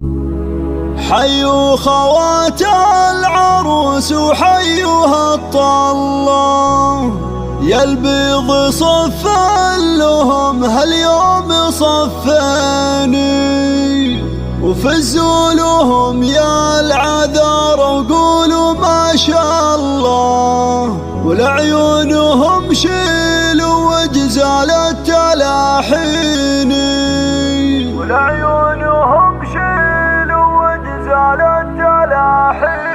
حيوا خوات العروس وحيوها الطلة، يا البيض صف لهم هاليوم صفاني، وفزوا لهم يا العذار وقولوا ما شاء الله، ولعيونهم شيلوا وجزال التلاحين، ولعيونهم شيلوا وجزال التلاحين.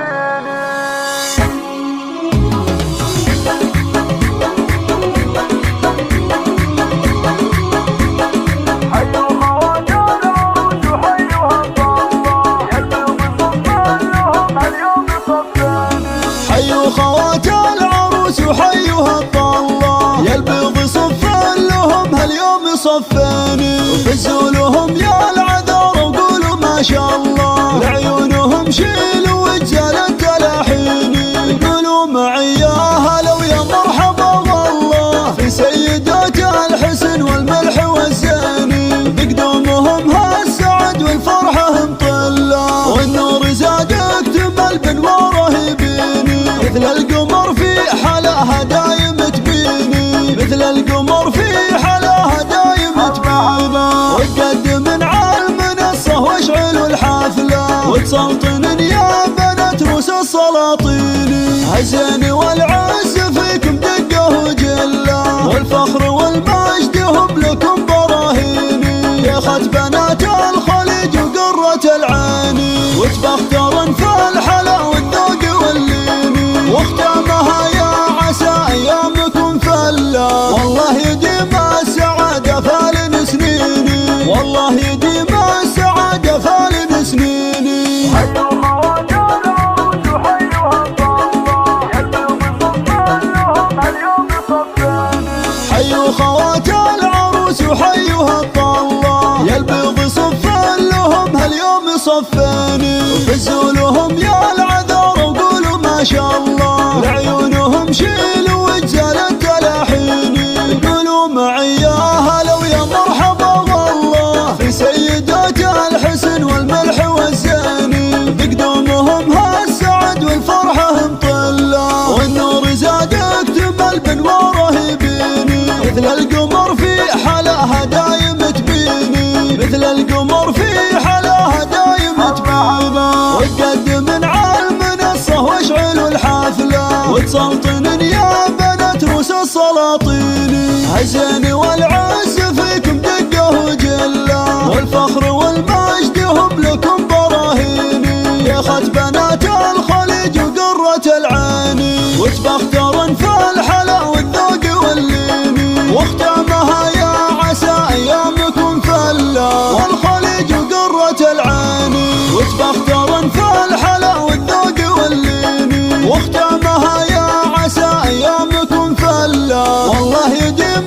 حيوا خوات العروس وحيوها الطلة، يا البيض صف لهم هاليوم صفاني، وفزوا لهم يا العذار وقولوا ما شاء الله، لعيونهم شيلوا وجزال التلاحين، يقولوا معي يا هلا ويا مرحبا والله في سيدات الحسن والملح والزاني، بقدومهم هالسعد والفرحة مطلة، والنور زاد اكتمل بانواره يبيني، مثل القمر في حلاها دايم تبيني، مثل القمر في حلاها دايم تبيني، وتقدم على المنصة واشعلوا الحفلة، وتسلطن يا بنات روس السلاطين، هالزين والعز فيكم دقة وجلة، والفخر والمجد هم لكم براهيني، يا خت بنات الخليج وقرة العيني، وتبخترن في الحلا والذوق واللين، واختامها يا عسى ايامكم فلا، والله يديم السعادة فالن سنيني، والله يديم السعادة فالن سنيني. حيوا خوات العروس وحيوها الطلة، يا البيض صف لهم هاليوم صفاني، حيوا خوات العروس وحيوها الطلة، يا البيض صف لهم هاليوم صفاني، وفزوا لهم يا العذار وقولوا ما شاء الله، لعيونهم شيلوا وجزال التلاحين، يقولوا معي يا هلا ويا مرحبا والله في سيدات الحسن والملح والزاني، بقدومهم هالسعد والفرحة مطلة، والنور زاد اكتمل بانواره يبيني، مثل القمر في حلاها دايم تبيني، مثل القمر في حلاها دايم تبيني، وتقدم على المنصة واشعلوا الحفلة، وتسلطن يا بنات روس السلاطين، هالزين والعز فيكم دقة وجلة، والفخر والمجد هم لكم براهيني، يا خت بنات الخليج وقرة العيني، وتبخترن في الحلا والذوق واللين، واختامها يا عسى ايامكم فلا، والخليج وقرة العيني، وتبخترن في الحلا والذوق واللين، واختامها يا عسى ايامكم فلا، والله يديم